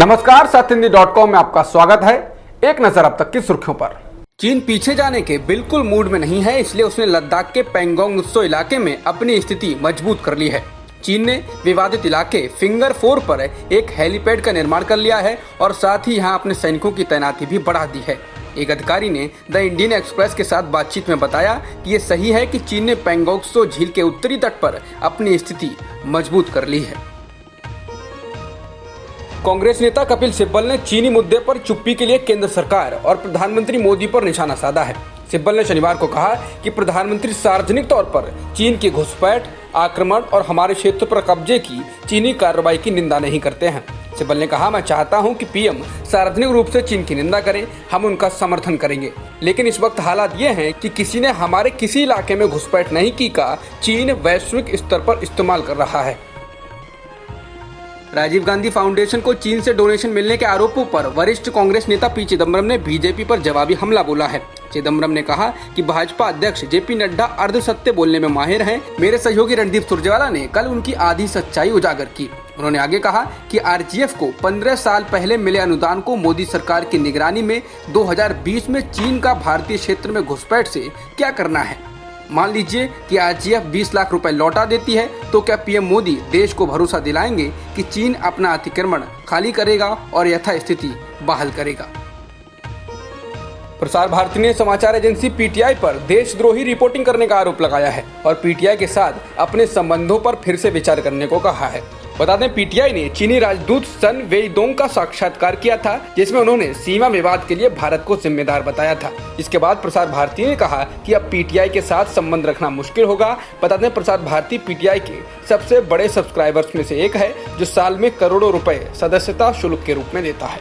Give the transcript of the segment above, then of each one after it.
नमस्कार, सत्यहिंदी.com में आपका स्वागत है। एक नजर अब तक की सुर्खियों पर। चीन पीछे जाने के बिल्कुल मूड में नहीं है, इसलिए उसने लद्दाख के पैंगोंग त्सो इलाके में अपनी स्थिति मजबूत कर ली है। चीन ने विवादित इलाके फिंगर 4 पर एक हेलीपैड का निर्माण कर लिया है और साथ ही यहां अपने सैनिकों की तैनाती भी बढ़ा दी है। एक अधिकारी ने द इंडियन एक्सप्रेस के साथ बातचीत में बताया कि ये सही है कि चीन ने पैंगोंग त्सो झील के उत्तरी तट पर अपनी स्थिति मजबूत कर ली है। कांग्रेस नेता कपिल सिब्बल ने चीनी मुद्दे पर चुप्पी के लिए केंद्र सरकार और प्रधानमंत्री मोदी पर निशाना साधा है। सिब्बल ने शनिवार को कहा कि प्रधानमंत्री सार्वजनिक तौर पर चीन की घुसपैठ, आक्रमण और हमारे क्षेत्र पर कब्जे की चीनी कार्रवाई की निंदा नहीं करते हैं। सिब्बल ने कहा, मैं चाहता हूं कि पीएम सार्वजनिक रूप से चीन की निंदा करें, हम उनका समर्थन करेंगे, लेकिन इस वक्त हालात ये हैं कि किसी ने हमारे किसी इलाके में घुसपैठ नहीं की का चीन वैश्विक स्तर पर इस्तेमाल कर रहा है। राजीव गांधी फाउंडेशन को चीन से डोनेशन मिलने के आरोपों पर वरिष्ठ कांग्रेस नेता पी चिदम्बरम ने बीजेपी पर जवाबी हमला बोला है। चिदम्बरम ने कहा कि भाजपा अध्यक्ष जेपी नड्डा अर्ध सत्य बोलने में माहिर हैं। मेरे सहयोगी रणदीप सुरजेवाला ने कल उनकी आधी सच्चाई उजागर की। उन्होंने आगे कहा कि आरजीएफ को 15 साल पहले मिले अनुदान को मोदी सरकार की निगरानी में 2020 में चीन का भारतीय क्षेत्र में घुसपैठ से क्या करना है। मान लीजिए कि आरजीएफ 20 लाख रुपए लौटा देती है, तो क्या पीएम मोदी देश को भरोसा दिलाएंगे कि चीन अपना अतिक्रमण खाली करेगा और यथास्थिति बहाल करेगा। प्रसार भारती ने समाचार एजेंसी पीटीआई पर देशद्रोही रिपोर्टिंग करने का आरोप लगाया है और पीटीआई के साथ अपने संबंधों पर फिर से विचार करने को कहा है। बता दें, पीटीआई ने चीनी राजदूत सन वेइडोंग का साक्षात्कार किया था, जिसमें उन्होंने सीमा विवाद के लिए भारत को जिम्मेदार बताया था। इसके बाद प्रसार भारती ने कहा कि अब पीटीआई के साथ संबंध रखना मुश्किल होगा। बता दें, प्रसार भारती पीटीआई के सबसे बड़े सब्सक्राइबर्स में से एक है, जो साल में करोड़ों रुपए सदस्यता शुल्क के रूप में देता है।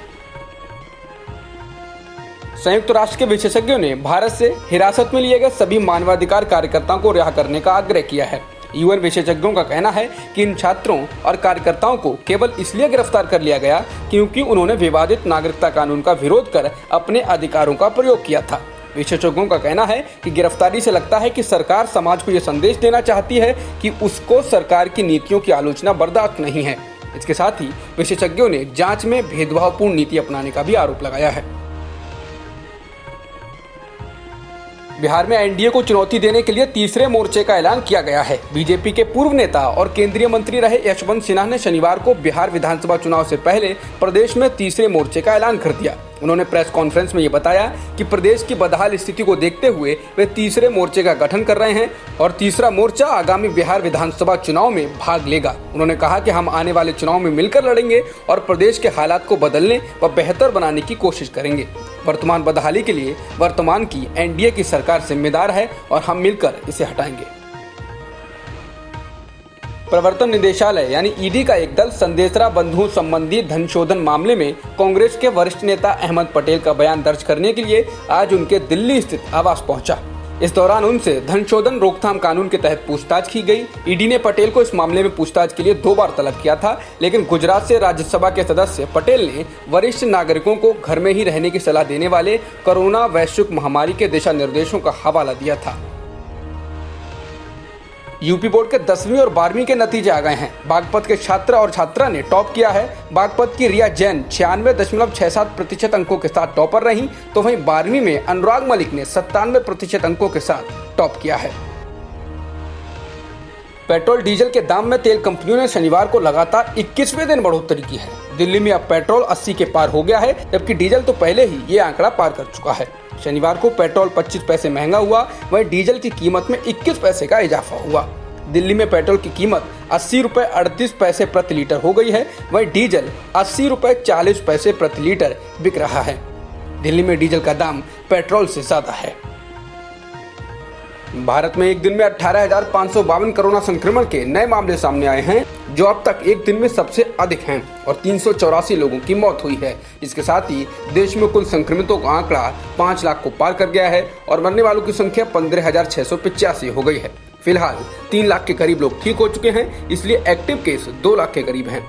संयुक्त राष्ट्र के विशेषज्ञों ने भारत से हिरासत में लिए गए सभी मानवाधिकार कार्यकर्ताओं को रिहा करने का आग्रह किया है। यूएन विशेषज्ञों का कहना है कि इन छात्रों और कार्यकर्ताओं को केवल इसलिए गिरफ्तार कर लिया गया क्योंकि उन्होंने विवादित नागरिकता कानून का विरोध कर अपने अधिकारों का प्रयोग किया था। विशेषज्ञों का कहना है कि गिरफ्तारी से लगता है कि सरकार समाज को यह संदेश देना चाहती है कि उसको सरकार की नीतियों की आलोचना बर्दाश्त नहीं है। इसके साथ ही विशेषज्ञों ने जांच में भेदभावपूर्ण नीति अपनाने का भी आरोप लगाया है। बिहार में एनडीए को चुनौती देने के लिए तीसरे मोर्चे का ऐलान किया गया है। बीजेपी के पूर्व नेता और केंद्रीय मंत्री रहे यशवंत सिन्हा ने शनिवार को बिहार विधानसभा चुनाव से पहले प्रदेश में तीसरे मोर्चे का ऐलान कर दिया। उन्होंने प्रेस कॉन्फ्रेंस में ये बताया कि प्रदेश की बदहाल स्थिति को देखते हुए वे तीसरे मोर्चे का गठन कर रहे हैं और तीसरा मोर्चा आगामी बिहार विधानसभा चुनाव में भाग लेगा। उन्होंने कहा कि हम आने वाले चुनाव में मिलकर लड़ेंगे और प्रदेश के हालात को बदलने व बेहतर बनाने की कोशिश करेंगे। वर्तमान बदहाली के लिए वर्तमान की एनडीए की सरकार जिम्मेदार है और हम मिलकर इसे हटाएंगे। प्रवर्तन निदेशालय यानी ईडी का एक दल संदेशरा बंधुओं संबंधी धन शोधन मामले में कांग्रेस के वरिष्ठ नेता अहमद पटेल का बयान दर्ज करने के लिए आज उनके दिल्ली स्थित आवास पहुंचा। इस दौरान उनसे धन शोधन रोकथाम कानून के तहत पूछताछ की गई। ईडी ने पटेल को इस मामले में पूछताछ के लिए 2 बार तलब किया था, लेकिन गुजरात से राज्यसभा के सदस्य पटेल ने वरिष्ठ नागरिकों को घर में ही रहने की सलाह देने वाले कोरोना वैश्विक महामारी के दिशा निर्देशों का हवाला दिया था। यूपी बोर्ड के 10वीं और 12वीं के नतीजे आ गए हैं। बागपत के छात्र और छात्रा ने टॉप किया है। बागपत की रिया जैन 96.67% अंकों के साथ टॉपर रही, तो वहीं 12वीं में अनुराग मलिक ने 97% अंकों के साथ टॉप किया है। पेट्रोल डीजल के दाम में तेल कंपनियों ने शनिवार को लगातार 21वें दिन बढ़ोतरी की है। दिल्ली में अब पेट्रोल 80 के पार हो गया है, जबकि डीजल तो पहले ही ये आंकड़ा पार कर चुका है। शनिवार को पेट्रोल 25 पैसे महंगा हुआ, वहीं डीजल की कीमत में 21 पैसे का इजाफा हुआ। दिल्ली में पेट्रोल की कीमत 80 रुपए 38 पैसे प्रति लीटर हो गई है, वहीं डीजल 80 रुपए 40 पैसे प्रति लीटर बिक रहा है। दिल्ली में डीजल का दाम पेट्रोल से ज्यादा है। भारत में एक दिन में 18,552 कोरोना संक्रमण के नए मामले सामने आए हैं, जो अब तक एक दिन में सबसे अधिक हैं और 384 लोगों की मौत हुई है। इसके साथ ही देश में कुल संक्रमितों का आंकड़ा 5 लाख को पार कर गया है और मरने वालों की संख्या 15,685 हो गई है। फिलहाल 3 लाख के करीब लोग ठीक हो चुके हैं, इसलिए एक्टिव केस 2 लाख के करीब हैं।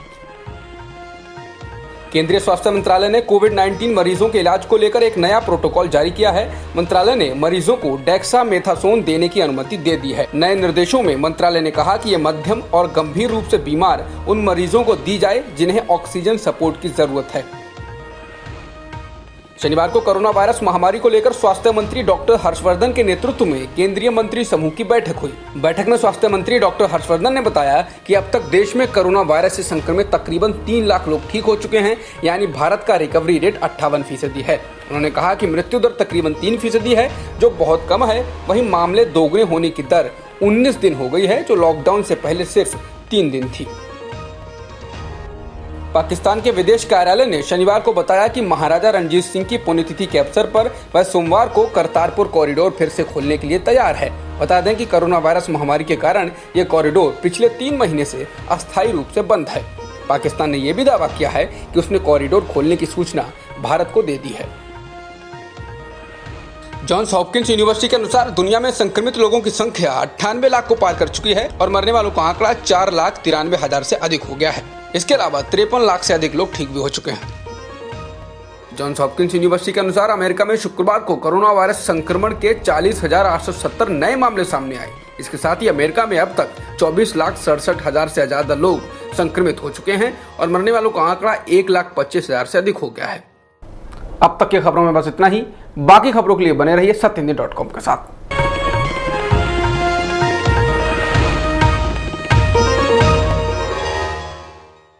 केंद्रीय स्वास्थ्य मंत्रालय ने कोविड-19 मरीजों के इलाज को लेकर एक नया प्रोटोकॉल जारी किया है। मंत्रालय ने मरीजों को डेक्सामेथासोन देने की अनुमति दे दी है। नए निर्देशों में मंत्रालय ने कहा कि ये मध्यम और गंभीर रूप से बीमार उन मरीजों को दी जाए जिन्हें ऑक्सीजन सपोर्ट की जरूरत है। शनिवार को कोरोना वायरस महामारी को लेकर स्वास्थ्य मंत्री डॉक्टर हर्षवर्धन के नेतृत्व में केंद्रीय मंत्री समूह की बैठक हुई। बैठक में स्वास्थ्य मंत्री डॉक्टर हर्षवर्धन ने बताया कि अब तक देश में कोरोना वायरस से संक्रमित तकरीबन 3 लाख लोग ठीक हो चुके हैं, यानी भारत का रिकवरी रेट 58% है। उन्होंने कहा कि मृत्यु दर तकरीबन 3% है, जो बहुत कम है। वहीं मामले दोगुने होने की दर 19 दिन हो गई है, जो लॉकडाउन से पहले सिर्फ 3 दिन थी। पाकिस्तान के विदेश कार्यालय ने शनिवार को बताया कि महाराजा रणजीत सिंह की पुण्यतिथि के अवसर पर वह सोमवार को करतारपुर कॉरिडोर फिर से खोलने के लिए तैयार है। बता दें कि कोरोना वायरस महामारी के कारण ये कॉरिडोर पिछले 3 महीने से अस्थायी रूप से बंद है। पाकिस्तान ने यह भी दावा किया है कि उसने कॉरिडोर खोलने की सूचना भारत को दे दी है। जॉन्स हॉपकिंस यूनिवर्सिटी के अनुसार दुनिया में संक्रमित लोगों की संख्या 98 लाख को पार कर चुकी है और मरने वालों का आंकड़ा 4,93,000 से अधिक हो गया है। इसके अलावा 53 लाख से अधिक लोग ठीक भी हो चुके हैं। जॉन्स हॉपकिंस यूनिवर्सिटी के अनुसार अमेरिका में शुक्रवार को कोरोना वायरस संक्रमण के 40,870 नए मामले सामने आए। इसके साथ ही अमेरिका में अब तक 24,67,000 से ज्यादा लोग संक्रमित हो चुके हैं और मरने वालों का आंकड़ा 1,25,000 से अधिक हो गया है। अब तक की खबरों में बस इतना ही। बाकी खबरों के लिए बने रहिए सत्यहिंदी.com के साथ।